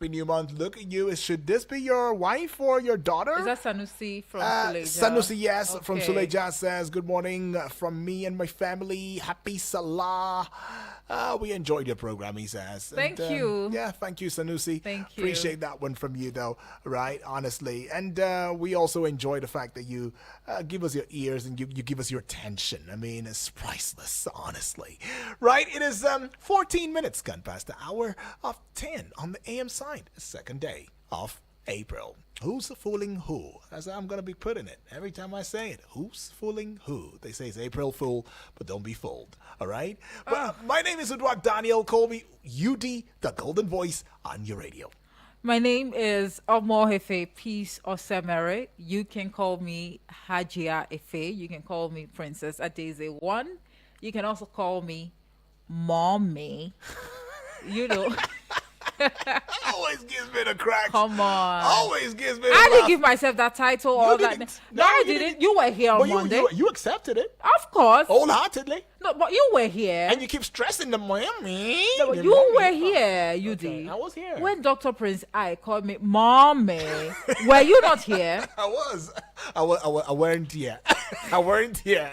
New month. Look at you. Should this be your wife or your daughter? Is that Sanusi from Suleja? Sanusi, yes, from Okay. Suleja says, good morning from me and my family. Happy Salah. We enjoyed your program, he says. Thank you. Yeah, thank you, Sanusi. Thank you. Appreciate that one from you, though, right? Honestly. And we also enjoy the fact that you give us your ears and you give us your attention. I mean, it's priceless, honestly. Right? It is 14 minutes gone past the hour of 10 on the AM side. Second day of April. Who's fooling who? As I'm going to be putting it every time I say it. Who's fooling who? They say it's April Fool, but don't be fooled. All right? But my name is Udwak Daniel. Call me UD, the golden voice on your radio. My name is Omohefe Peace Osemere. You can call me Hajia Efe. You can call me Princess Adeze 1. You can also call me Mommy. You know. Always gives me the cracks. Come on. Always gives me the I didn't laugh. give myself that title or that. didn't. No, No, I you didn't. didn't. You were here on But Monday. you accepted it Of course. wholeheartedly. No, but you were here. And you keep stressing the mommy. No, but The you mommy. were here, you Okay, did. I was here. When Dr. Prince I called me Mommy, were you not here? I was. I weren't here. I weren't here.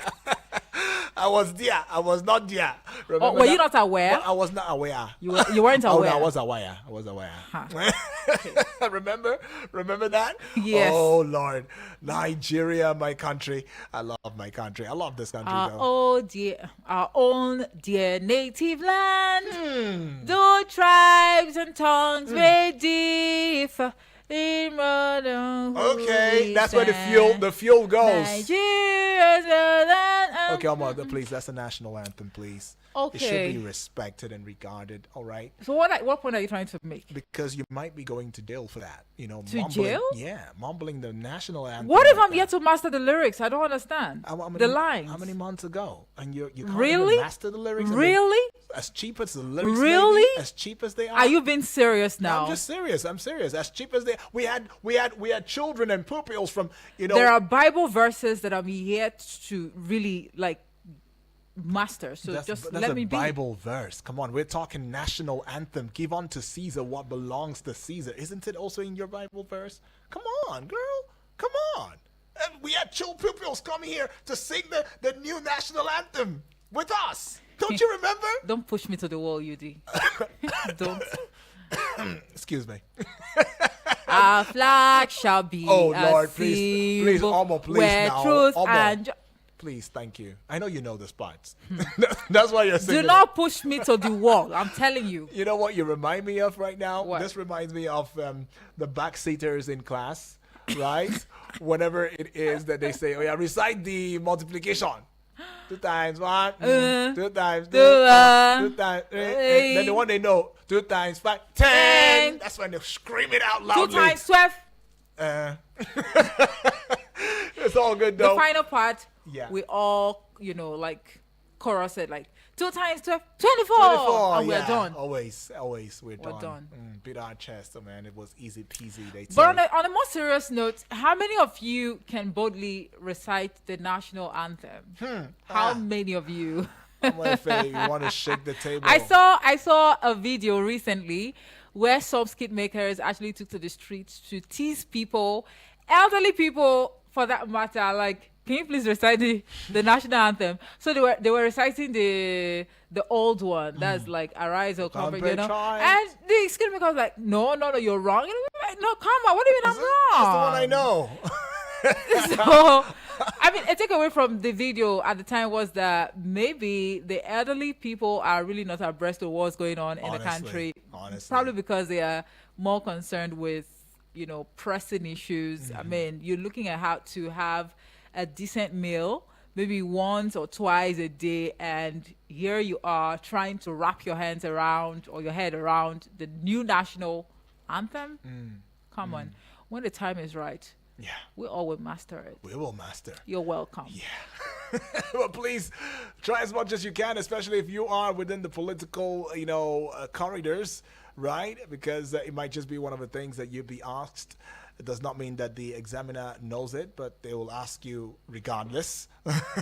I was there. I was not there. Remember were you that? not aware? Well, I was not aware. You weren't Oh, aware. no, I was aware. I was aware. Huh. Remember that? Yes. Oh, Lord. Nigeria, my country. I love my country. I love this country, though. Our own dear native land. Hmm. Though tribes and tongues may differ, in modern Okay, that's where the fuel goes. Nigeria's the land. Okay, Omar, please. That's the national anthem, please. It should Okay. be respected and regarded, all right? So what point are you trying to make? Because you might be going to jail for that. You know, To mumbling, jail? Yeah, mumbling the national anthem. What if like I'm that. yet to master the lyrics? I don't understand. The lines. How many months ago? And you can't Really? even master the lyrics? And Really? as cheap as the lyrics Really? may be, as cheap as they are. Are you being serious now? I'm just serious. I'm serious. As cheap as they we had children and pupils from, you know. There are Bible verses that I'm yet to really like master. So just that's let a me be. Bible verse. Come on, we're talking national anthem. Give unto Caesar what belongs to Caesar. Isn't it also in your Bible verse? Come on, girl. Come on. And we had pupils coming here to sing the new national anthem with us. Don't you remember? Don't push me to the wall, UD. Don't. Excuse me. Our flag shall be Oh, a Lord, please, symbol Omo, please where now. truth Omo. and Please, thank you. I know you know the spots. That's why you're singing. do not push me to the wall. I'm telling you. You know what you remind me of right now? What? This reminds me of the backseaters in class, right? Whenever it is that they say, oh yeah, recite the multiplication. 2 times 1, 2 times 2, 2 times 3. Then the one they know, 2 times 5, 10. That's when they scream it out 2 loudly. times 12. It's all good The though. final part. Yeah. We all, like chorus it like 2 times 12, 24. 24, And we're yeah. done. Always, we're We're done. done. Beat our chest, man. It was easy peasy. They But say. on a more serious note, how many of you can boldly recite the national anthem? How many of you? I'm gonna say, you want to shake the table. I saw a video recently where some skit makers actually took to the streets to tease people, elderly people for that matter. Like, can you please recite the national anthem? So they were reciting the old one. That's like Arise or Comfort, you know. And the skit maker was like, no, you're wrong. And I'm like, no, come on, what do you mean I'm wrong? That's the one I know. So, I mean, a takeaway from the video at the time was that maybe the elderly people are really not abreast of what's going on in the country. Honestly. Probably because they are more concerned with, pressing issues. I mean, you're looking at how to have a decent meal, maybe once or twice a day, and here you are trying to wrap your hands around or your head around the new national anthem. Come on. When the time is right, Yeah. we all will master it. We will master. You're welcome. Yeah. Well, please try as much as you can, especially if you are within the political, corridors, right? Because it might just be one of the things that you'd be asked It does not mean that the examiner knows it, but they will ask you regardless.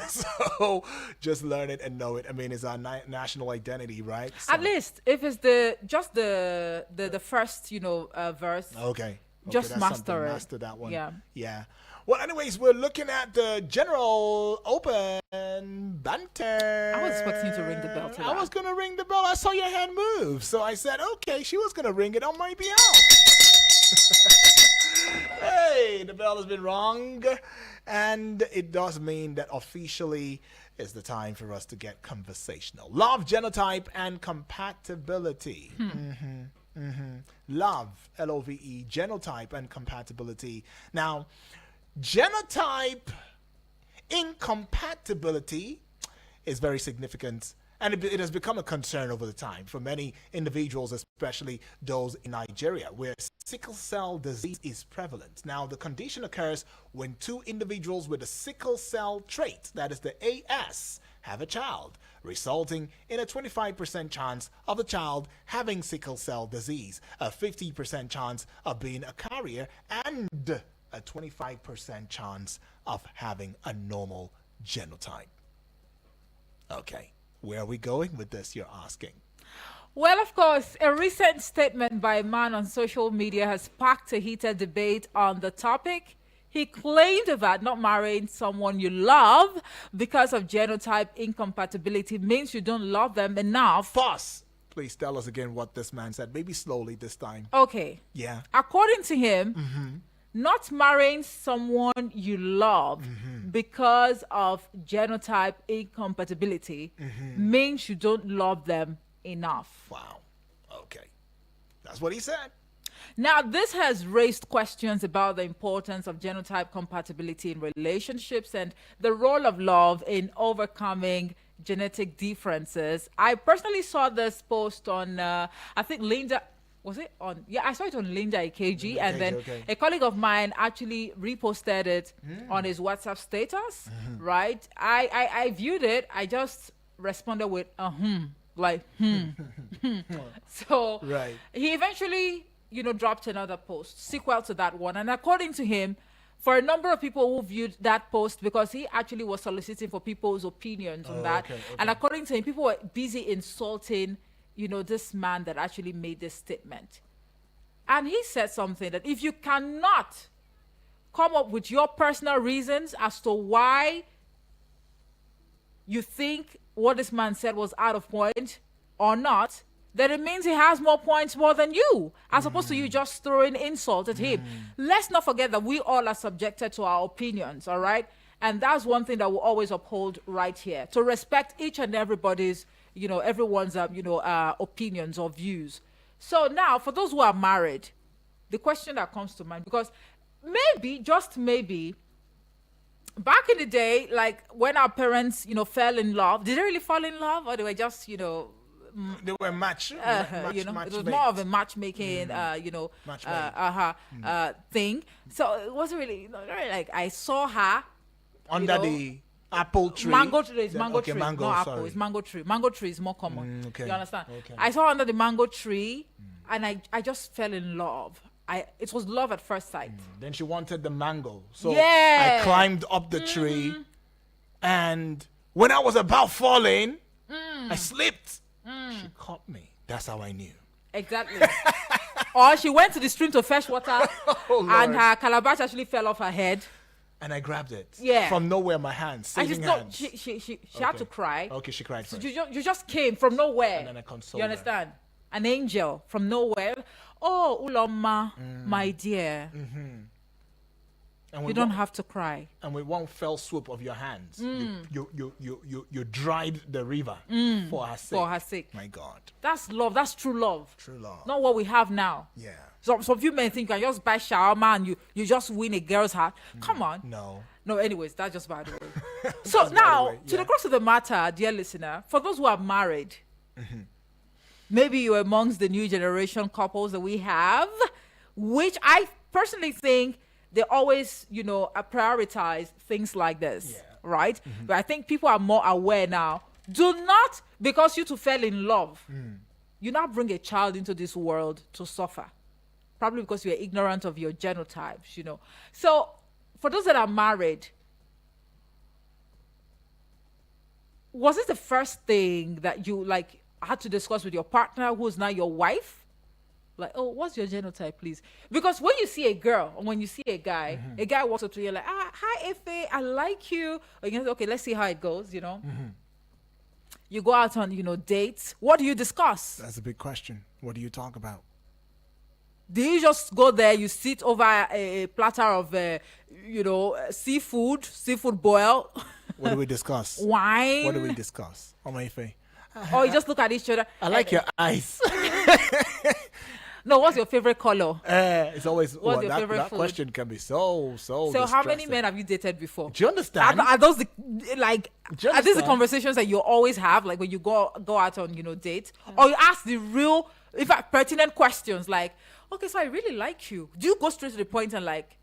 So just learn it and know it. I mean, it's our national identity, right? So, At least if it's the first, verse, okay. just that's master something. it. Master that one. Yeah. Yeah. Well, anyways, we're looking at the General Open banter. I was expecting you to ring the bell to I that. was going to ring the bell. I saw your hand move. So I said, okay, she was going to ring it on my behalf. Hey, the bell has been rung. And it does mean that officially it's the time for us to get conversational. Love, genotype, and compatibility. Love, L-O-V-E, genotype, and compatibility. Now, genotype incompatibility is very significant, and it has become a concern over the time for many individuals, especially those in Nigeria, where sickle cell disease is prevalent. Now, the condition occurs when two individuals with a sickle cell trait, that is the AS, have a child, resulting in a 25% chance of the child having sickle cell disease, a 50% chance of being a carrier, and a 25% chance of having a normal genotype. Okay, where are we going with this, you're asking? Well, of course, a recent statement by a man on social media has sparked a heated debate on the topic. He claimed that not marrying someone you love because of genotype incompatibility means you don't love them enough. Pause. Please tell us again what this man said. Maybe slowly this time. Okay. Yeah. According to him, not marrying someone you love because of genotype incompatibility means you don't love them enough. Wow. Okay. That's what he said. Now, this has raised questions about the importance of genotype compatibility in relationships and the role of love in overcoming genetic differences. I personally saw this post on, I think Linda, was it on? Yeah, I saw it on Linda AKG, and then a colleague of mine actually reposted it on his WhatsApp status, right? I viewed it, I just responded with So Right. he eventually dropped another post, sequel to that one. And according to him, for a number of people who viewed that post, because he actually was soliciting for people's opinions on that. Okay. And according to him, people were busy insulting, this man that actually made this statement. And he said something that if you cannot come up with your personal reasons as to why you think what this man said was out of point or not, then it means he has more points more than you, as opposed to you just throwing insult at him. Let's not forget that we all are subjected to our opinions, all right? And that's one thing that we'll always uphold right here, to respect each and everybody's, everyone's, opinions or views. So now, for those who are married, the question that comes to mind, because maybe, just maybe, back in the day, like when our parents, fell in love, did they really fall in love, or they were just, They were match it was more of a matchmaking, thing. So it wasn't really, like I saw her under the apple tree. Mango tree is mango Okay, tree, mango, not apple. sorry. It's mango tree. Mango tree is more common. Okay. You understand? Okay. I saw her under the mango tree, and I just fell in love. It was love at first sight. Then she wanted the mango. So Yeah. I climbed up the tree, and when I was about falling, I slipped. She caught me. That's how I knew. Exactly. Or she went to the stream to fetch water, Oh, and Lord. her calabash actually fell off her head. And I grabbed it. Yeah. From nowhere, my hands, And saving she's not, hands. she had to cry. Okay, she cried So first. you just came from nowhere. And then I consoled You her. understand? An angel from nowhere. Oh, Uloma, my dear. And You with don't one, have to cry. and with one fell swoop of your hands, you dried the river for her sake. For her sake. My God. That's love. That's true love. True love. Not what we have now. Yeah. Some few men think you can just buy shawarma and you just win a girl's heart. Come on. No. No, anyways, that's just by the way. So That's by the now, way, to yeah. the crux of the matter, dear listener, for those who are married, maybe you're amongst the new generation couples that we have, which I personally think they always, prioritize things like this, Yeah. right? But I think people are more aware now. Do not, because you two fell in love, you now bring a child into this world to suffer. probably because you're ignorant of your genotypes, you know. So for those that are married, was it the first thing that you like had to discuss with your partner who's now your wife? Like, oh, what's your genotype, please? Because when you see a girl or when you see a guy walks up to you like, hi, Ife, I like you. Or you can say, okay, let's see how it goes, you know. You go out on, dates. What do you discuss? That's a big question. What do you talk about? Do you just go there, you sit over a platter of, seafood boil, What do we discuss? wine? What do we discuss? Oh, my Ife. Or you just look at each other? I like your eyes. No, what's your favorite color? It's always What's your favorite that food? question can be so So how many distressing. men have you dated before? Do you understand? Are those the, like, Do you are these the understand? conversations that you always have, like when you go out on, dates? Or you ask the real, in fact, pertinent questions like, okay, so I really like you. Do you go straight to the point and like,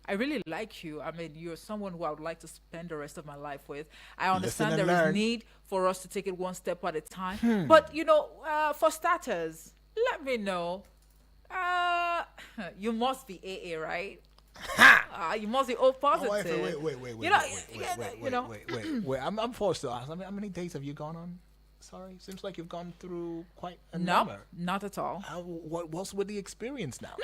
I really like you. I mean, you're someone who I would like to spend the rest of my life with. I understand Listen and there is learn. need for us to take it one step at a time. But, for starters, let me know. You must be AA, right? You must be O Oh, positive. wait, You know, wait. I'm forced to ask. I mean, how many dates have you gone on? Sorry, seems like you've gone through quite a No, number. not at all. What's with the experience now?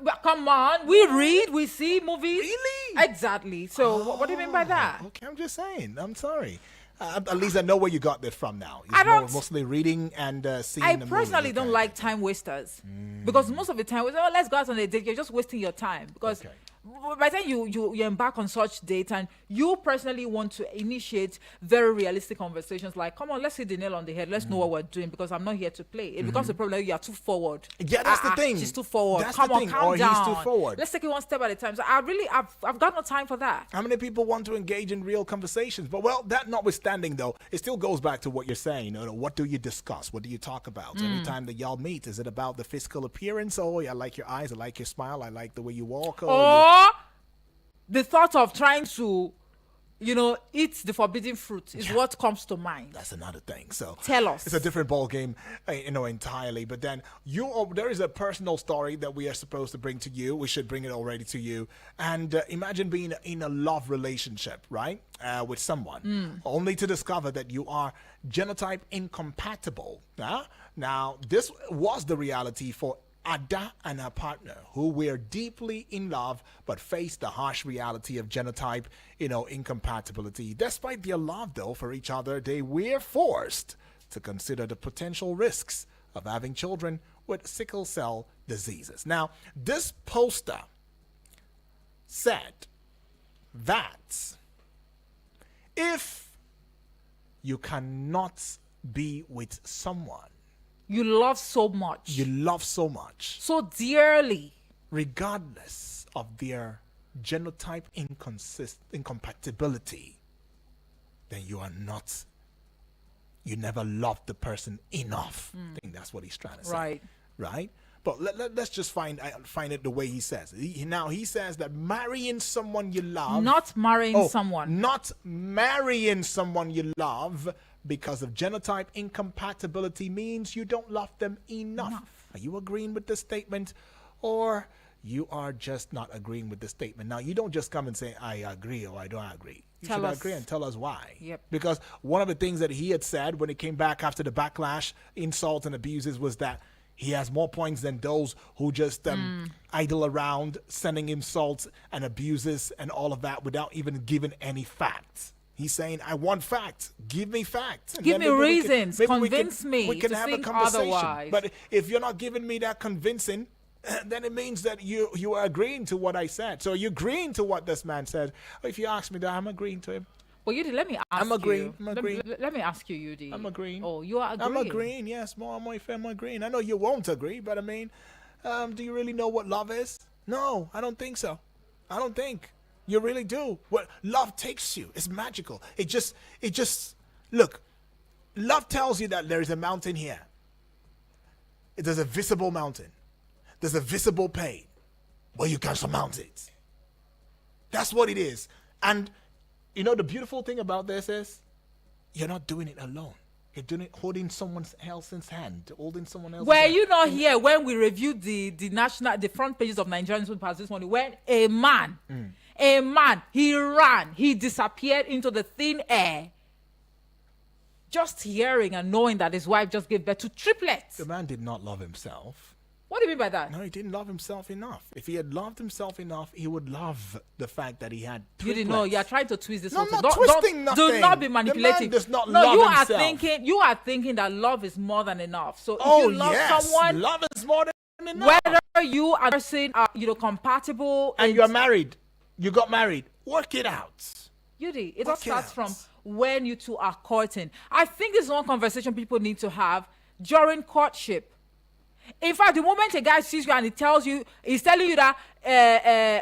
No, come on. We read, we see movies. Really? Exactly. So what do you mean by that? Okay, I'm just saying. I'm sorry. At least I know where you got this from now. It's I don't- mostly reading and seeing. I the movie. personally don't Okay. like time wasters because most of the time, let's go out on a date. You're just wasting your time because Okay. by the time you embark on such date and you personally want to initiate very realistic conversations like, come on, let's hit the nail on the head. Let's know what we're doing because I'm not here to play. It becomes a problem. You are too forward. Yeah, that's the thing. She's too forward. That's Come the on, thing. calm Or he's down. too forward. Let's take it one step at a time. So I've got no time for that. How many people want to engage in real conversations? But well, that notwithstanding, though, it still goes back to what you're saying. What do you discuss? What do you talk about every time that y'all meet? Is it about the physical appearance? Oh, I like your eyes. I like your smile. I like the way you walk. Or the thought of trying to, eat the forbidden fruit is what comes to mind. That's another thing. So Tell us. It's a different ball game, entirely. But then there is a personal story that we are supposed to bring to you. We should bring it already to you. And imagine being in a love relationship, right, with someone, only to discover that you are genotype incompatible. Now, this was the reality for Ada and her partner, who were deeply in love but faced the harsh reality of genotype, incompatibility. Despite their love, though, for each other, they were forced to consider the potential risks of having children with sickle cell diseases. Now, this poster said that if you cannot be with someone You love so much. you love so much, So dearly. regardless of their genotype incompatibility, then you never loved the person enough. I think that's what he's trying to say. Right? But let's just find it the way he says. He says that marrying someone you love, Not marrying someone. not marrying someone you love because of genotype incompatibility means you don't love them enough. Are you agreeing with this statement, or you are just not agreeing with the statement? Now, you don't just come and say, I agree or I don't agree. You Tell should us. agree and tell us why. Yep. Because one of the things that he had said when he came back after the backlash, insults and abuses was that he has more points than those who just idle around sending insults and abuses and all of that without even giving any facts. He's saying, I want facts. Give me facts. And Give then me maybe reasons. maybe Convince me We can to have a think conversation. otherwise. But if you're not giving me that convincing, then it means that you are agreeing to what I said. So you're agreeing to what this man said. If you ask me that, I'm agreeing to him. Well, Yudi, let me ask I'm agreeing. you. I'm agreeing. Let me ask you, Yudi. I'm agreeing. Oh, you are agreeing. I'm agreeing, yes. I'm agreeing. I know you won't agree, but I mean, do you really know what love is? No, I don't think so. I don't think. You really do. What love takes you. It's magical. It just look, love tells you that there is a mountain here. There's a visible mountain. There's a visible pain. But you can surmount it. That's what it is. And the beautiful thing about this is you're not doing it alone. You're doing it holding someone else's hand, holding someone else's Were hand. you not here when we reviewed the front pages of Nigerian newspapers this morning? When a man, he ran, he disappeared into the thin air. Just hearing and knowing that his wife just gave birth to triplets. The man did not love himself. What do you mean by that? No, he didn't love himself enough. If he had loved himself enough, he would love the fact that he had triplets. You didn't know. You are trying to twist this No, whole I'm thing. not twisting nothing. Do not be manipulating. The man does not no, love you himself. you are thinking that love is more than enough. So if Oh, you love yes. someone, Love is more than enough. whether you are person are compatible And you are married. You got married. Work it out. Yudi, it all Work it starts out. from when you two are courting. I think this is one conversation people need to have during courtship. In fact, the moment a guy sees you and he's telling you that,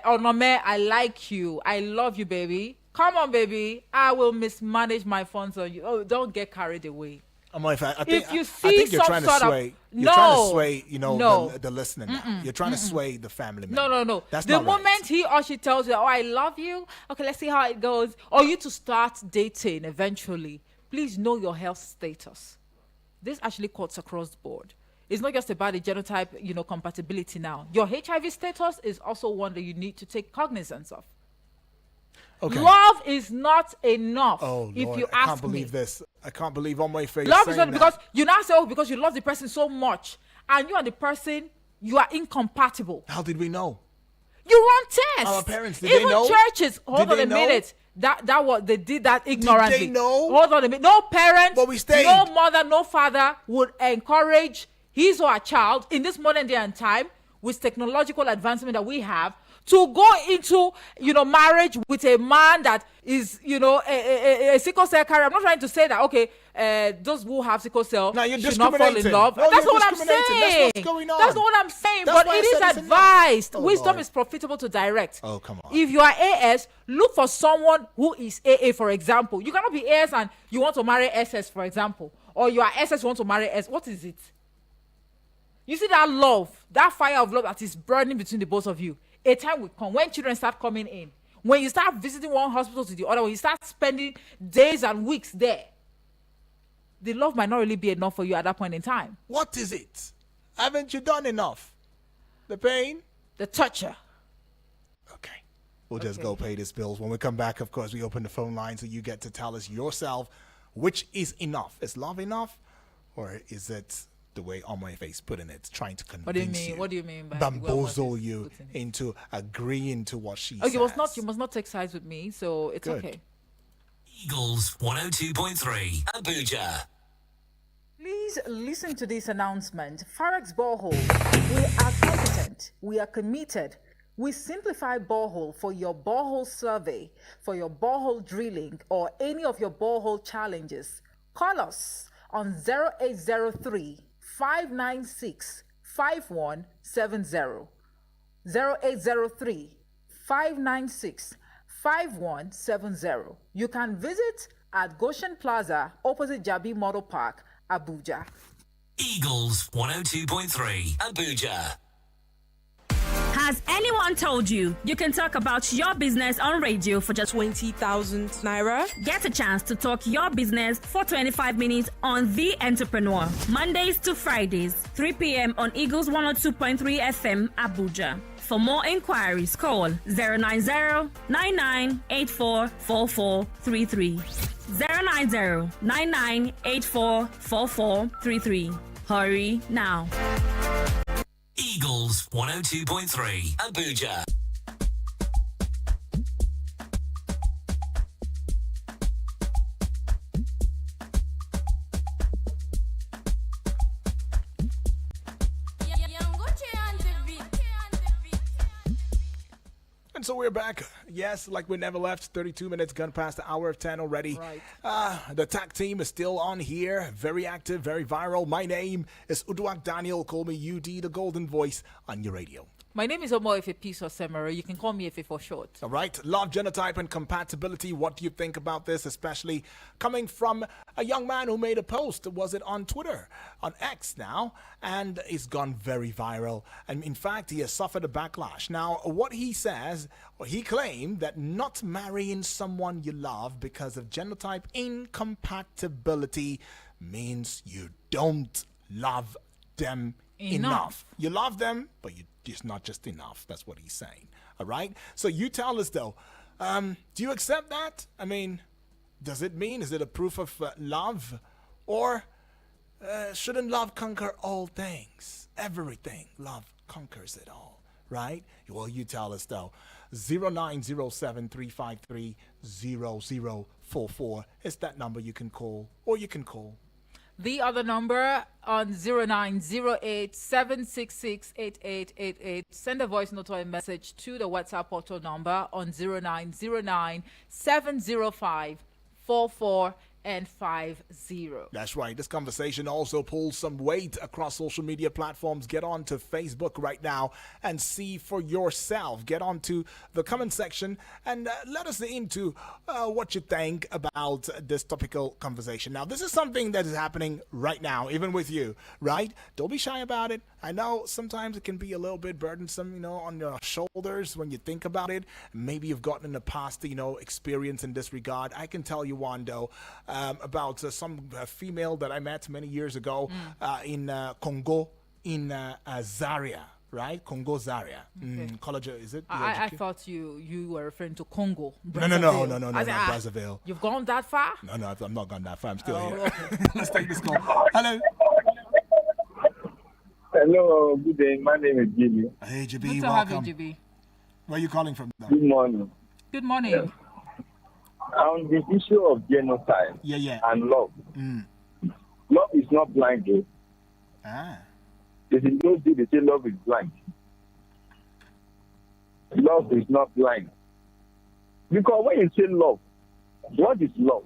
Onome, I like you, I love you, baby. Come on, baby, I will mismanage my funds on you. Oh, don't get carried away. I think, If you I see think you're some trying to sort of- sway. You're trying to No. sway, No. the listener now. You're trying to sway the family member. No. That's the not right. moment he or she tells you, oh, I love you, okay, let's see how it goes, or you to start dating eventually, please know your health status. This actually cuts across the board. It's not just about the genotype, compatibility now. Your HIV status is also one that you need to take cognizance of. Okay. Love is not enough. Oh, if Lord, you I ask can't believe me. this. I can't believe on my face. Love is saying not that. because you now say, oh, because you love the person so much, and you and the person, you are incompatible. How did we know? You run tests. Our parents, did Even they know? churches. Hold Did on they a know? minute. That what they did that ignorantly. know? Hold on a minute. No parent, But we stayed. no mother, no father would encourage his or her child in this modern day and time with technological advancement that we have to go into marriage with a man that is a sickle cell carrier. I'm not trying to say that those who have sickle cell No, you're should not fall in discriminating. love. No, That's you're not what I'm discriminating. That's saying. what's going on. That's not what I'm saying. That's But why I it is said it's enough. advised. Oh, Wisdom Lord. is profitable to direct. Oh, come on. If you are AS, look for someone who is AA, for example. You cannot be AS and you want to marry SS, for example. Or you are SS, you want to marry S. What is it? You see that love, that fire of love that is burning between the both of you. A time will come when children start coming in. When you start visiting one hospital to the other, when you start spending days and weeks there, the love might not really be enough for you at that point in time. What is it? Haven't you done enough? The pain? The toucher. Okay. We'll just go pay these bills. When we come back, of course, we open the phone line so you get to tell us yourself which is enough. Is love enough? Or is it the way on my face putting it, trying to convince What do you mean? What do you mean by bamboozle you into agreeing to what she says? You must not take sides with me, so it's Good. okay. Eagles 102.3 Abuja. Please listen to this announcement. Farex Borehole. We are competent. We are committed. We simplify borehole for your borehole survey, for your borehole drilling, or any of your borehole challenges. Call us on 0803 596 5170. 0803 596 5170. You can visit at Goshen Plaza, opposite Jabi Model Park, Abuja. Eagles 102.3 Abuja. Has anyone told you you can talk about your business on radio for just 20,000 naira? Get a chance to talk your business for 25 minutes on The Entrepreneur. Mondays to Fridays, 3 p.m. on Eagles 102.3 FM, Abuja. For more inquiries, call 090-9984-4433. 090-9984-4433. Hurry now. Eagles 102.3 Abuja. And so we're back. Yes, like we never left. 32 minutes gone past the hour of 10 already. Right. The tag team is still on here. Very active, very viral. My name is Uduak Daniel. Call me UD, the golden voice on your radio. My name is Omo Efe Peace or Semero. You can call me Efe for short. All right. Love, genotype, and compatibility. What do you think about this, especially coming from a young man who made a post? Was it on Twitter, on X now? And it's gone very viral. And in fact, he has suffered a backlash. Now, what he says, he claimed that not marrying someone you love because of genotype incompatibility means you don't love them enough. You love them, but it's not just enough. That's what he's saying. All right? So you tell us, though, do you accept that? I mean, does it mean, is it a proof of love? Or shouldn't love conquer all things? Everything. Love conquers it all, right? Well, you tell us, though. 0907-353-0044 is that number you can call, or you can call the other number on 0908-766-8888. Send a voice note or a message to the WhatsApp portal number on 0909-705-4450. That's right. This conversation also pulls some weight across social media platforms. Get on to Facebook right now and see for yourself. Get on to the comment section and let us into what you think about this topical conversation. Now, this is something that is happening right now, even with you, right? Don't be shy about it. I know sometimes it can be a little bit burdensome, on your shoulders when you think about it. Maybe you've gotten in the past, experience in this regard. I can tell you one, though, about some female that I met many years ago in Congo, in Zaria, right? Congo, Zaria. Okay. College, is it? I thought you were referring to Congo. No, Brazzaville. not Brazzaville. You've gone that far? No, I'm not gone that far. I'm still here. Okay. Let's take this call. Hello. Hello, good day. My name is Jimmy. Hey, Good GB, to have you, welcome. GB. Where are you calling from? Good morning. Good morning. On the issue of genotype and love, love is not blind. Though. If you don't do, they say love is blind. Love is not blind. Because when you say love, what is love?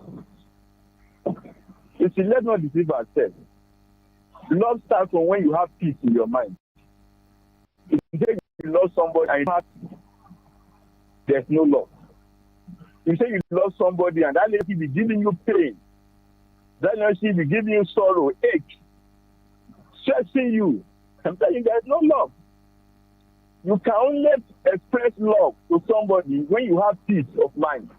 You see, let's not deceive ourselves. Love starts from when you have peace in your mind. If you say you love somebody and you have peace, there's no love. You say you love somebody and that lady be giving you pain. That lady be giving you sorrow, ache, stressing you. I'm telling you, there's no love. You can only express love to somebody when you have peace of mind.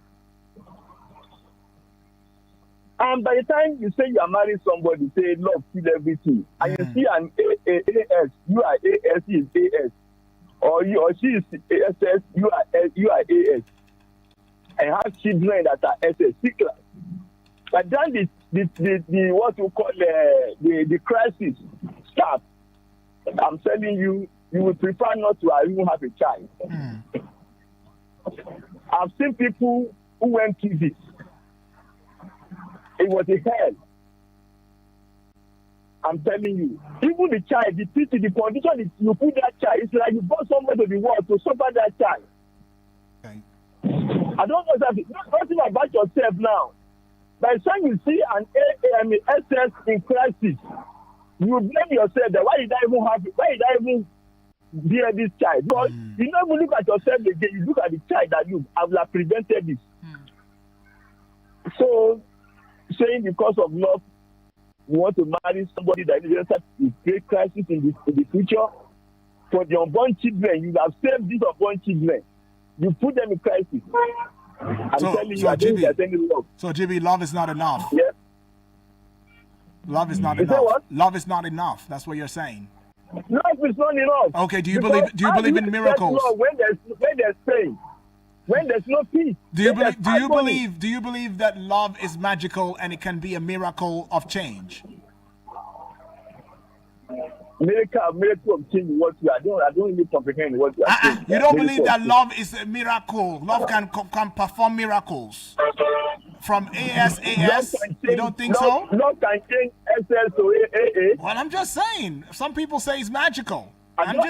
And by the time you say you are marrying somebody, say love, kill everything, and you see an AS, you are AS, he is AS, or she is AS, you are AS, and have children that are SS, class. But then the what you call the crisis starts. I'm telling you, you would prefer not to even have a child. I've seen people who went through this. It was a hell. I'm telling you. Even the child, the pity, the condition you put that child, it's like you brought someone to the world to suffer that child. Okay. I don't know that. Nothing about yourself now. By the time you see an SS in crisis, you blame yourself that why did I even bear this child? Because you don't even look at yourself again, you look at the child that I will have prevented this. So saying because of love, you want to marry somebody that is in great crisis in the future. For the unborn children, you have saved these unborn children. You put them in crisis. I'm telling you, I don't think there's any love. So, GB, love is not enough. Yes. Love is not You say enough. what? Love is not enough. That's what you're saying. Love is not enough. Okay. Do you Because believe in how miracles? Love when there's pain, when there's no peace. Do you believe that love is magical and it can be a miracle of change? Miracle of change. What you I don't really comprehend what you are saying. You don't believe that love is a miracle? Love can perform miracles from AS. You don't think so? Love can change SS to AA. Well, I'm just saying. Some people say it's magical. Let me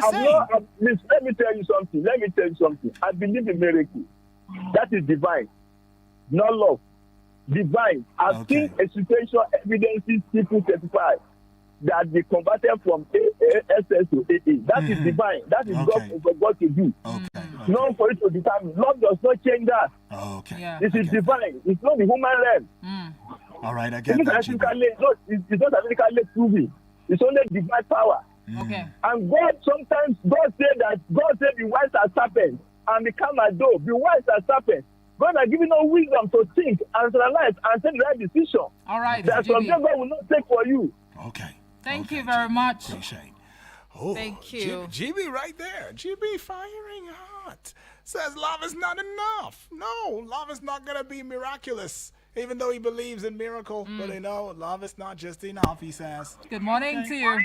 tell you something. I believe in miracle. That is divine, not love. Divine. I've seen a situation, evidences, people testify that they converted from SS to AA. That is divine. That is God to do. Not for it to determine. Love does not change that. Okay. Yeah. This is divine. It's not the human realm. All right, I get It's that. not scientifically proven. It's only divine power. Okay. And God said the wise are serpents and the camel dough. Be wise as serpents. God has given us wisdom to think and to analyze and take the right decision. All right, There are some GB. things God will not take for you. Okay. Thank Okay, you very GB. much. Appreciate. Oh, Thank you. GB right there. GB firing hot. Says love is not enough. No, love is not going to be miraculous. Even though he believes in miracle. But love is not just enough, he says. Good morning to you.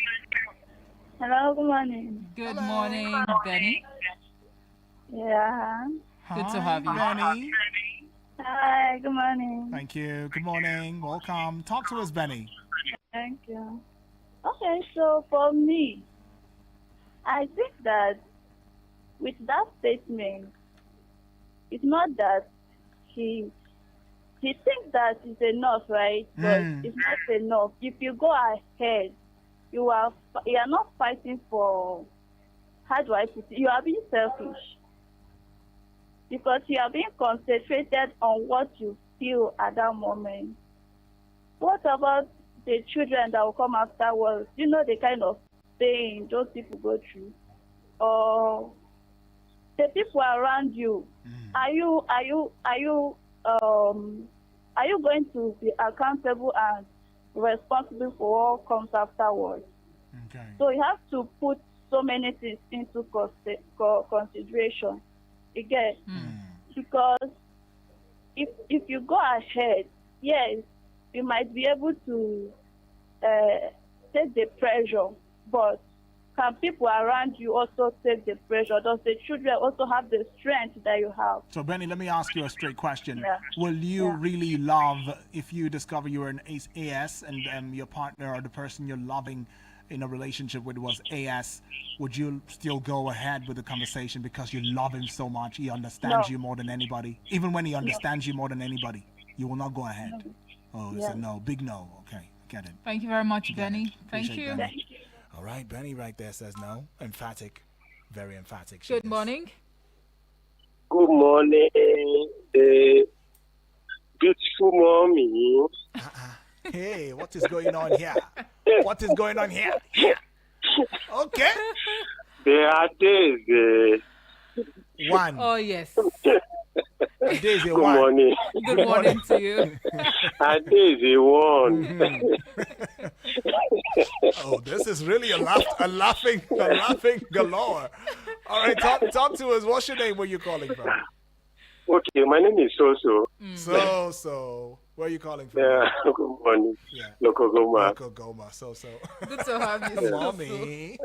Hello, good morning. Good Hello. morning, Benny. Yeah. Good to have you. Benny. Hi, good morning. Thank you. Good morning. Welcome. Talk to us, Benny. Thank you. Okay, so for me, I think that with that statement, it's not that he thinks that it's enough, right? But it's not enough. If you go ahead, you are not fighting for, how do I put it? You are being selfish. Because you are being concentrated on what you feel at that moment. What about the children that will come afterwards? You know the kind of pain those people go through, or the people around you. Are you going to be accountable and responsible for what comes afterwards? Okay. So you have to put so many things into consideration. Again, because if you go ahead, yes, you might be able to take the pressure, but can people around you also take the pressure? Does the children also have the strength that you have? So, Benny, let me ask you a straight question. Yeah. Will you really love, if you discover you're an AS and your partner or the person you're loving in a relationship with was AS, would you still go ahead with the conversation because you love him so much? He understands No. you more than anybody. Even when he understands you more than anybody, you will not go ahead. No. Oh, it's a no. Big no. Okay, get it. Thank you very much, Get Benny. it. Thank Appreciate you. Benny. All right, Benny right there says no. Emphatic. Very emphatic. she Good is. morning. Good morning, beautiful mommy. Hey, what is going on here? What is going on here? Okay. There are days. One. Oh, yes. Days a Good one. morning. Good morning to you. A days a one. Oh, this is really a laughing galore. All right, talk to us. What's your name? Where you calling from? Okay, my name is Soso. So, where are you calling from? Yeah, good morning. Yeah. Local Goma. Loco Goma. So. Good to have you. Mommy.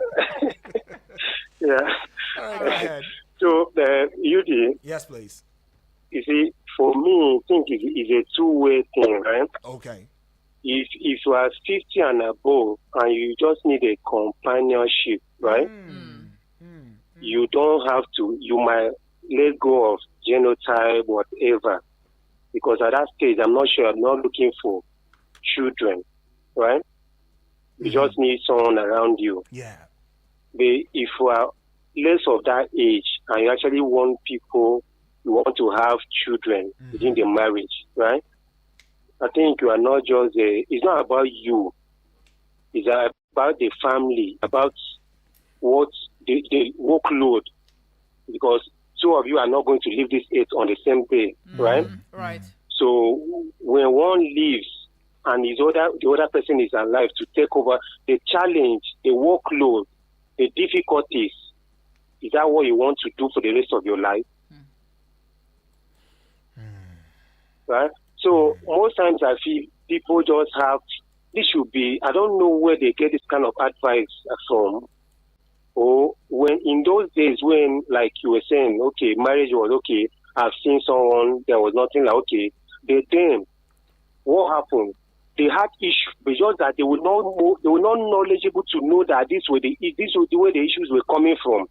Yeah. All right, go ahead. So, Yudi, Yes, please. you see, for me, I think it's a two-way thing, right? Okay. If you are 50 and above and you just need a companionship, right? You don't have to, you might let go of genotype, whatever. Because at that stage, I'm not sure, I'm not looking for children, right? You just need someone around you. Yeah. But if you are less of that age and you actually want people, you want to have children within the marriage, right? I think you are not just it's not about you. It's about the family, about what the workload. Because two of you are not going to leave this earth on the same day, right? Right. So when one leaves and the other person is alive to take over, the challenge, the workload, the difficulties, is that what you want to do for the rest of your life? Right? So most times I feel people just have, this should be, I don't know where they get this kind of advice from. Or when in those days when, like you were saying, okay, marriage was okay, I've seen someone, there was nothing like, okay, then what happened? They had issues, but just that they were not knowledgeable to know that this was the way the issues were coming from.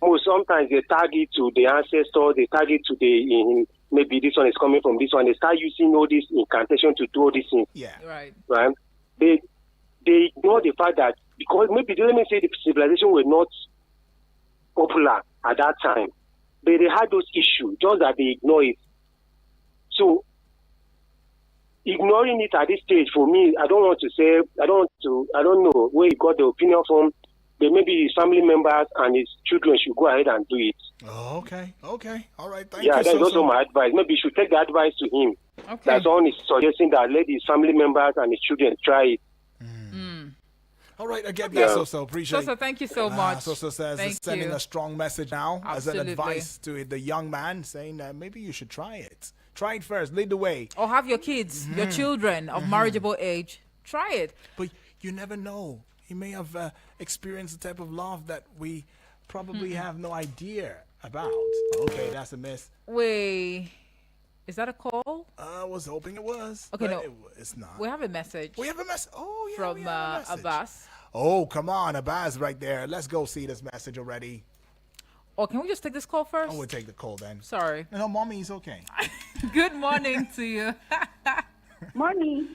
Or sometimes they tag it to the ancestor, they tag it to maybe this one is coming from this one. They start using all this incantation to do all these things. Yeah. Right. Right? They ignore the fact that because maybe let me say the civilization were not popular at that time, but they had those issues, just that they ignore it. So ignoring it at this stage for me, I don't know where you got the opinion from. but maybe his family members and his children should go ahead and do it. Oh, okay. All right. Thank Yeah, you. that is also my advice. Maybe you should take the advice to him. Okay. That's all he's suggesting, that let his family members and his children try it. All right, I get that, so appreciate. So thank you so much. So says Thank sending you. a strong message now as an Absolutely. advice to the young man, saying that maybe you should try it. Try it first, lead the way. Or have your kids, your children of marriageable age, try it. But you never know. He may have experienced a type of love that we probably have no idea about. Okay, that's a miss. Wait, is that a call? I was hoping it was. Okay, but no. it's not. We have a message We have a message. Oh, yeah, from we have a message. Abbas. Oh, come on, Abbas right there. Let's go see this message already. Or can we just take this call first? Oh, we'll take the call then. Sorry. No, mommy's okay. Good morning to you. Morning.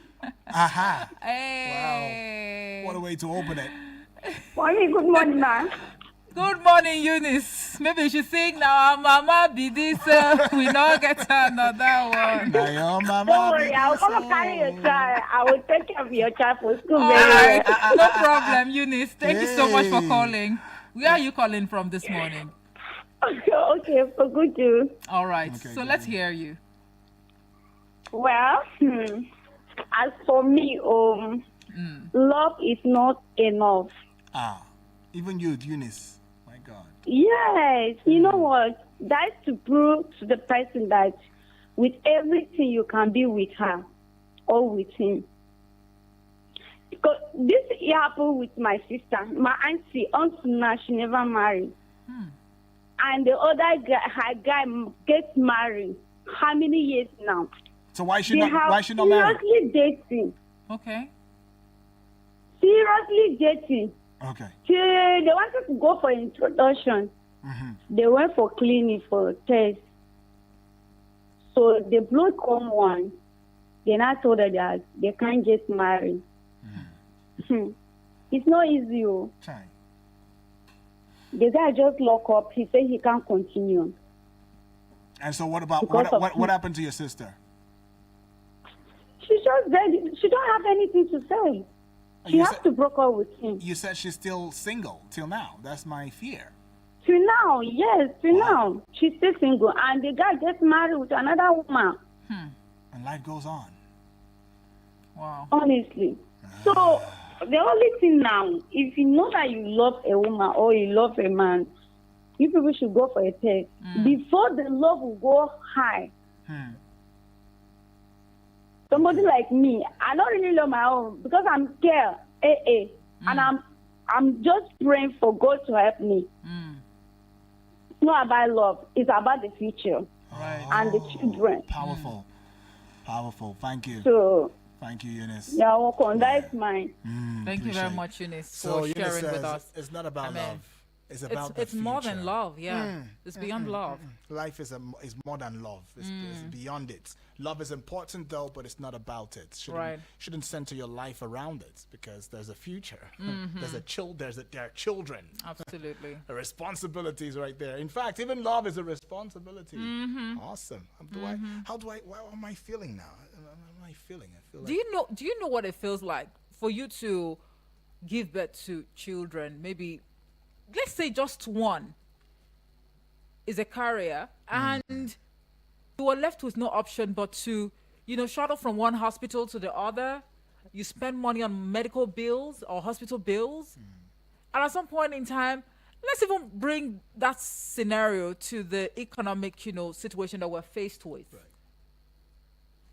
Aha. Hey. What a way to open it. Morning, good morning, ma. Good morning, Eunice. Maybe you should sing now. Mama be this. We not get another one. Now your mama Don't worry, be I'll this, come and carry your child. I will take care of your child for school All very right. well. No problem, Eunice. Thank you so much for Hey. calling. Where are you calling from this morning? Okay, for good too. All right. Okay, So good. let's hear you. Well, as for me, love is not enough. Even you, Eunice. My God. Yes, you know what? That's to prove to the person that with everything you can be with her or with him. Because this happened with my sister, my auntie, until now she never married. And the other guy, her guy gets married. How many years now? So why should They not have why should not marry? seriously dating. Okay. Seriously dating. Okay. They wanted to go for introduction. They went for clinic for a test. So the blood come one. Then I told her that they can't get married. It's not easy. Oh. Try. The guy just locked up. He said he can't continue. And so what about Because of what happened to your sister? She just said she don't have anything to say. She You has said- to break up with him. You said she's still single till now. That's my fear. Till now, yes, till now. She's still single. And the guy gets married with another woman. And life goes on. Wow. Honestly. So the only thing now, if you know that you love a woman or you love a man, you people should go for a test. Before the love will go high. Somebody like me, I don't really love my own because I'm scared. And I'm just praying for God to help me. It's not about love, it's about the future Right. and the children. Powerful. Powerful. Thank you. So Thank you, Eunice. yeah, welcome. That's mine. Thank you very appreciate much, Eunice, So for Eunice sharing with says us. it's not about Amen. love. It's about It's the more future. than love, yeah. It's beyond love. Life is more than love. It's beyond it. Love is important though, but it's not about it. Right. Shouldn't center your life around it because there's a future. There are children. Absolutely. The responsibilities right there. In fact, even love is a responsibility. Awesome. How am I feeling now? How am I feeling? I feel like Do you know what it feels like for you to give birth to children? Maybe, let's say just one is a carrier, and you are left with no option but to, shuttle from one hospital to the other. You spend money on medical bills or hospital bills. And at some point in time, let's even bring that scenario to the economic, situation that we're faced with. Right.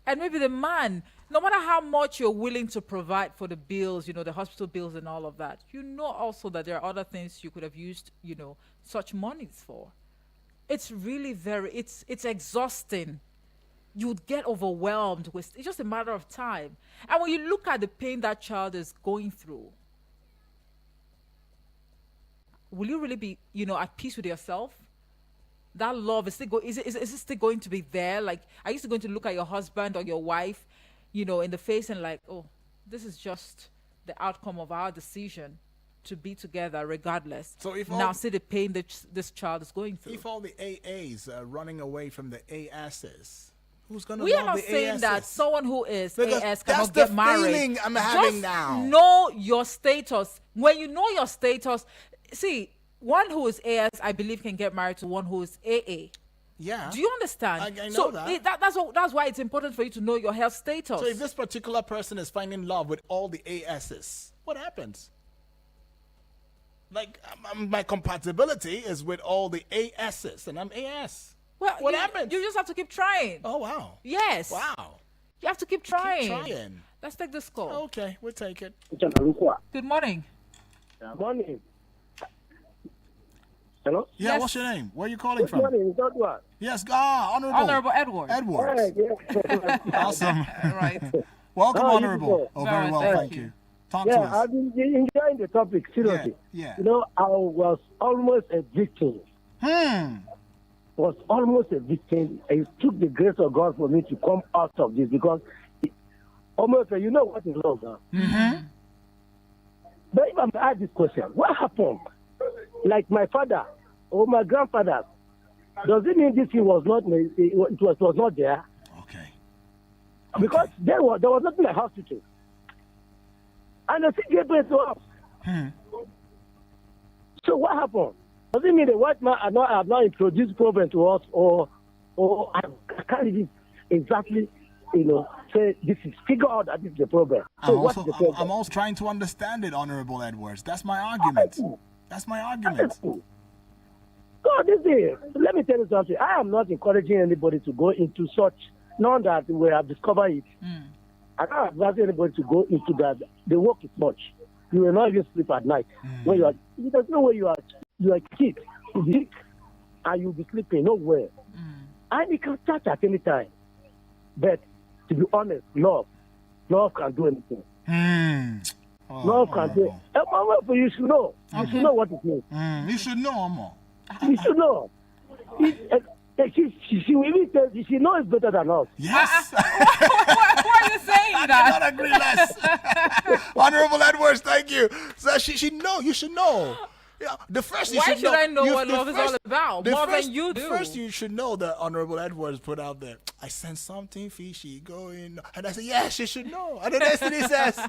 And maybe the man, no matter how much you're willing to provide for the bills, the hospital bills and all of that, also that there are other things you could have used, such monies for. It's really it's exhausting. You'd get overwhelmed with, it's just a matter of time. And when you look at the pain that child is going through, will you really be, at peace with yourself? That love is still is it still going to be there? Like, are you still going to look at your husband or your wife, in the face and like, oh, this is just the outcome of our decision to be together regardless. So if now all- see the pain that this child is going through. if all the AAs are running away from the ASs, Who's gonna We are love not the saying that ASs? someone who is Because AS that's cannot the get married. feeling I'm having Just now. know your status. When you know your status, see, one who is AS, I believe, can get married to one who is AA. Yeah. Do you understand? I know so that. That's why it's important for you to know your health status. So if this particular person is finding love with all the ASs, what happens? Like my compatibility is with all the ASs, and I'm AS. well, what you, happens? You just have to keep trying. Oh wow. Yes. Wow. You have to keep trying. Trying. Let's take this call. Okay, we'll take it. Good morning. Morning. Hello? Yeah, Yes. what's your name? Where are you calling Good from? morning. Is that what? Yes, Honorable. Honorable Edward. Edwards. Yeah. Awesome. Right. Welcome, How are you Honorable. people? Oh, very Very well, well, thank thank you. you. Talk to Yeah, us. I've been enjoying the topic, seriously. Yeah. You know, I was almost a victim. Was almost a victim. It took the grace of God for me to come out of this because almost, you know what is love, huh? Mm-hmm. But if I'm asked this question, what happened? Like my father or my grandfather, does it mean this thing was not, it was not there? Okay. Because there was nothing like hospital. And the thing gave birth to us. So what happened? Does it mean the white man have not introduced problem to us or I can't even exactly, say this is figure out that this is the problem. So what's the problem? I'm also trying to understand it, Honorable Edwards. That's my argument. That's my argument. So this is, let me tell you something. I am not encouraging anybody to go into such, now that we have discovered it. I can't advise anybody to go into that. The work is much. You will not even sleep at night. When you are, there's no way you are a kid, weak, and you'll be sleeping nowhere. And it can start at any time. But to be honest, love can do anything. Love can do. However, you should know. You should know what it means. You should know, Amo. You should know. She will even tell she knows better than us. Yes. Why are you saying I that? cannot agree less. Honorable Edwards, thank you. So she know. You should know. Yeah, the first you Why should know. I know you- what the love is all about? the More first- than you the do. First, you should know that Honorable Edwards put out there. I sense something fishy going, and I said, yeah, she should know. And the next thing he says,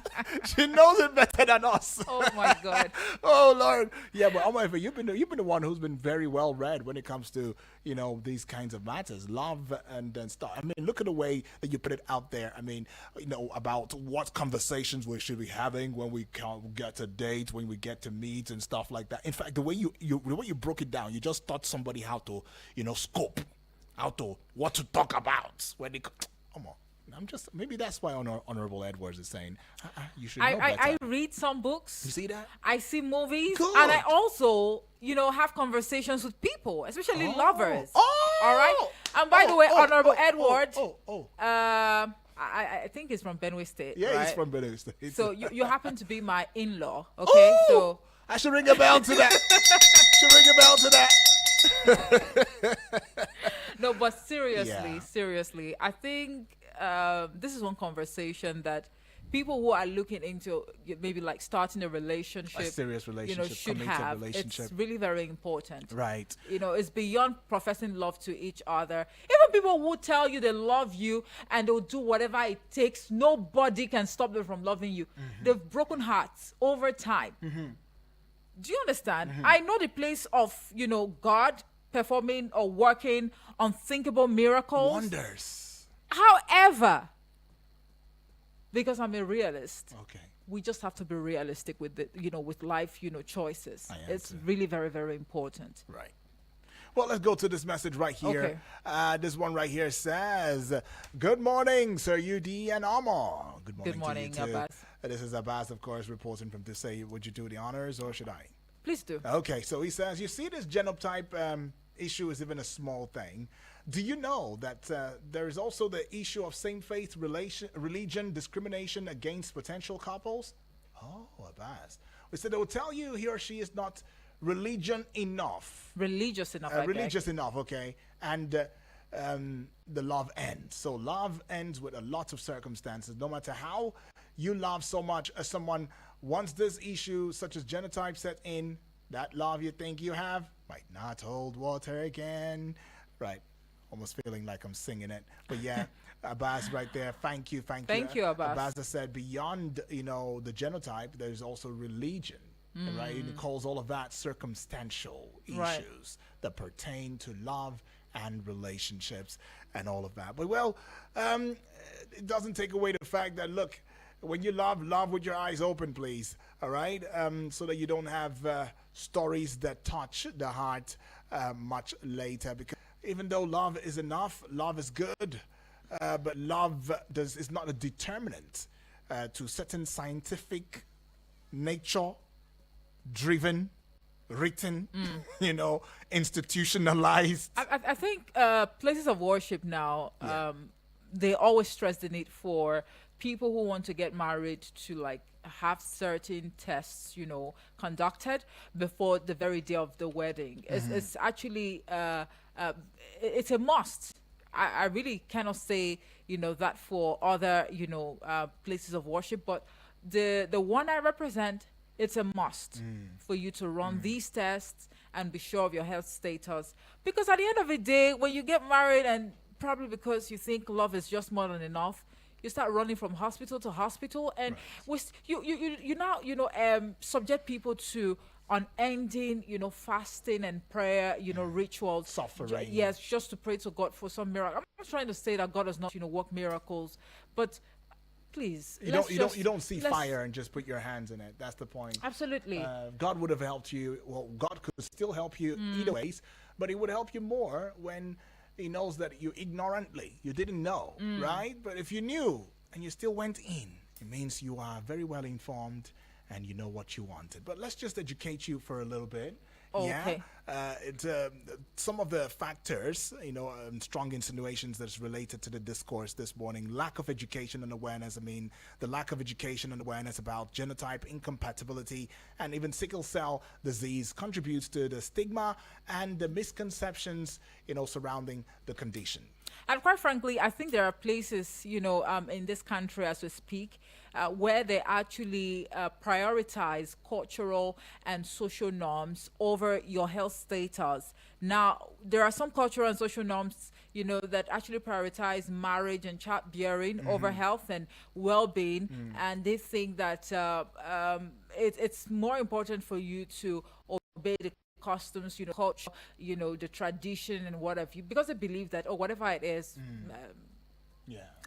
she knows it better than us. Oh my God. Oh Lord. Yeah, but Omar, you've been the one who's been very well read when it comes to these kinds of matters, love and stuff. I mean, look at the way that you put it out there. I mean, about what conversations we should be having when we get to date, when we get to meet and stuff like that. In fact, the way the way you broke it down, you just taught somebody how to scope, what to talk about when they come on. Maybe that's why Honorable Edwards is saying you should know better. I read some books. You see that? I see movies. Good. And I also, have conversations with people, especially lovers. All right? And by the way, Honorable Edwards, I think he's from Benue State. Yeah, right? he's from Benue State. So you happen to be my in-law, okay? So I should ring a bell to that. no, but seriously, I think this is one conversation that people who are looking into maybe like starting a relationship, A serious relationship, should committed have. relationship. It's really very important. Right. It's beyond professing love to each other. Even people who tell you they love you and they'll do whatever it takes, nobody can stop them from loving you. They've broken hearts over time. Do you understand? I know the place of, God performing or working unthinkable miracles. Wonders. However, because I'm a realist, Okay. we just have to be realistic with with life, choices. I am It's too. really very, very important. Right. Well, let's go to this message right here. Okay. This one right here says, "Good morning, Sir UD and Amar." Good morning. Good morning, to you too. Abbas. This is Abbas, of course, reporting from to say, would you do the honors or should I? Please do. Okay, so he says, you see this genotype issue is even a small thing. Do you know that there is also the issue of same-faith religion discrimination against potential couples? Oh, Abbas. We said they will tell you he or she is not religious enough, okay? And the love ends. So love ends with a lot of circumstances. No matter how you love so much as someone, once this issue such as genotype set in, that love you think you have might not hold water again. Right. almost feeling like I'm singing it. But yeah, Abbas right there. Thank you. Thank you, Abbas. Abbas has said beyond, the genotype, there's also religion, right? And it calls all of that circumstantial Right. issues that pertain to love and relationships and all of that. But well, it doesn't take away the fact that, look, when you love with your eyes open, please. All right, so that you don't have stories that touch the heart much later. Because even though love is enough, love is good, but love is not a determinant to certain scientific, nature-driven, written, institutionalized. I think places of worship now, they always stress the need for people who want to get married to like have certain tests, conducted before the very day of the wedding. It's actually it's a must. I really cannot say that for other places of worship, but the one I represent, it's a must for you to run these tests and be sure of your health status. Because at the end of the day, when you get married, and probably because you think love is just more than enough, you start running from hospital to hospital, and you now subject people to unending fasting and prayer rituals, Suffering. yes, just to pray to God for some miracle. I'm not trying to say that God does not work miracles, but please, You don't see fire and just put your hands in it. That's the point. Absolutely. God would have helped you. Well, God could still help you either ways, but He would help you more when He knows that you didn't know, right? But if you knew and you still went in, it means you are very well informed and you know what you wanted. But let's just educate you for a little bit. Okay. Some of the factors, strong insinuations that's related to the discourse this morning. Lack of education and awareness. I mean, the lack of education and awareness about genotype incompatibility and even sickle cell disease contributes to the stigma and the misconceptions, surrounding the condition. And quite frankly, I think there are places, in this country as we speak, where they actually prioritize cultural and social norms over your health status. Now, there are some cultural and social norms, that actually prioritize marriage and childbearing over health and well-being, and they think that it's more important for you to obey the customs, culture, the tradition and whatever, because they believe that, whatever it is,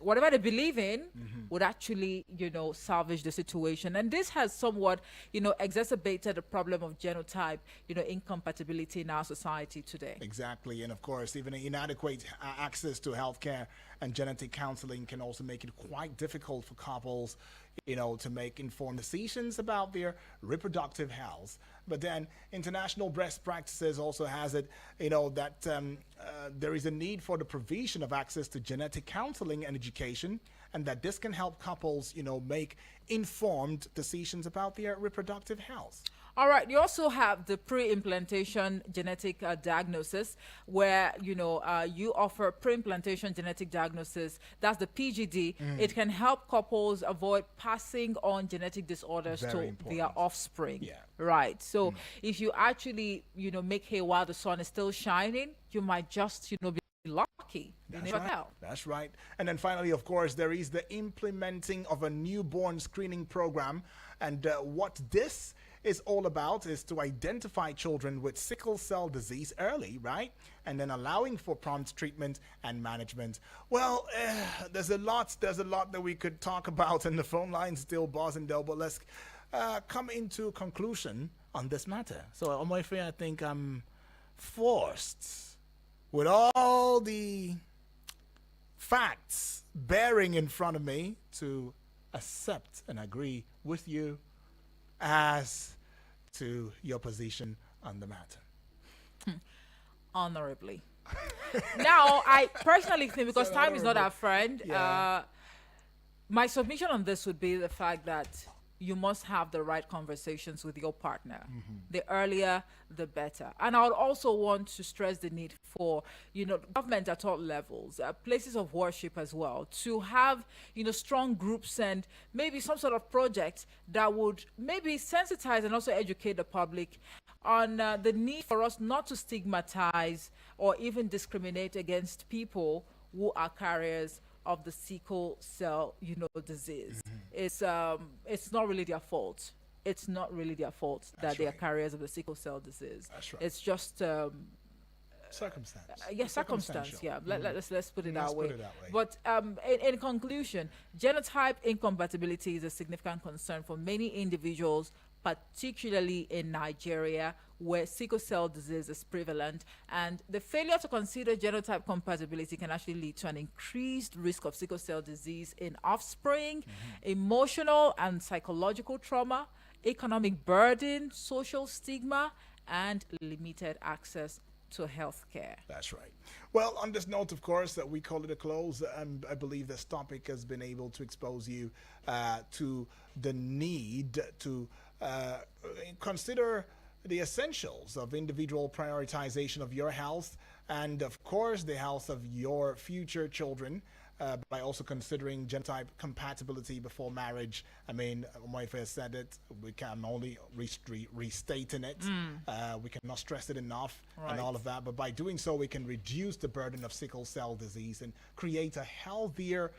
whatever they believe in would actually, salvage the situation. And this has somewhat, exacerbated the problem of genotype, incompatibility in our society today. Exactly. And of course, even inadequate access to healthcare and genetic counseling can also make it quite difficult for couples, to make informed decisions about their reproductive health. But then international best practices also has it, that there is a need for the provision of access to genetic counseling and education, and that this can help couples, make informed decisions about their reproductive health. All right. You also have the pre-implantation genetic diagnosis, where you offer pre-implantation genetic diagnosis. That's the PGD. It can help couples avoid passing on genetic disorders Very to important. their offspring. Yeah. Right. So if you actually make hay while the sun is still shining, you might just be lucky. You never tell. That's right. And then finally, of course, there is the implementing of a newborn screening program. And what this is all about is to identify children with sickle cell disease early, right? And then allowing for prompt treatment and management. Well, there's a lot that we could talk about, and the phone line's still buzzing though, but let's come into conclusion on this matter. So on my fair, I think I'm forced, with all the facts bearing in front of me, to accept and agree with you as to your position on the matter. Honorably. Now, I personally think, because time is not our friend, Yeah. my submission on this would be the fact that you must have the right conversations with your partner. The earlier, the better. And I would also want to stress the need for, government at all levels, places of worship as well, to have, strong groups and maybe some sort of project that would maybe sensitize and also educate the public on the need for us not to stigmatize or even discriminate against people who are carriers of the sickle cell, disease. It's not really their fault. It's not really their fault that they are carriers of the sickle cell disease. That's right. It's just circumstance. Circumstance. Yeah, let's put it that way. Put it that way. But in conclusion, genotype incompatibility is a significant concern for many individuals, particularly in Nigeria, where sickle cell disease is prevalent. And the failure to consider genotype compatibility can actually lead to an increased risk of sickle cell disease in offspring, emotional and psychological trauma, economic burden, social stigma, and limited access to healthcare. That's right. Well, on this note, of course, that we call it a close. I believe this topic has been able to expose you to the need to consider the essentials of individual prioritization of your health and, of course, the health of your future children. By also considering genotype compatibility before marriage. I mean, my wife has said it. We can only restating it. We cannot stress it enough and all of that. But by doing so, we can reduce the burden of sickle cell disease and create a healthier,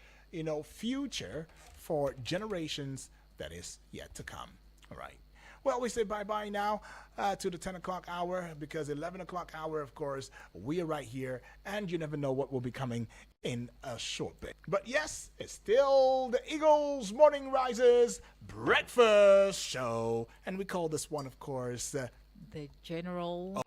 future for generations that is yet to come. All right. Well, we say bye-bye now to the 10 o'clock hour, because 11 o'clock hour, of course, we are right here, and you never know what will be coming in a short bit. But yes, it's still the Eagles Morning Risers Breakfast Show, and we call this one, of course, The general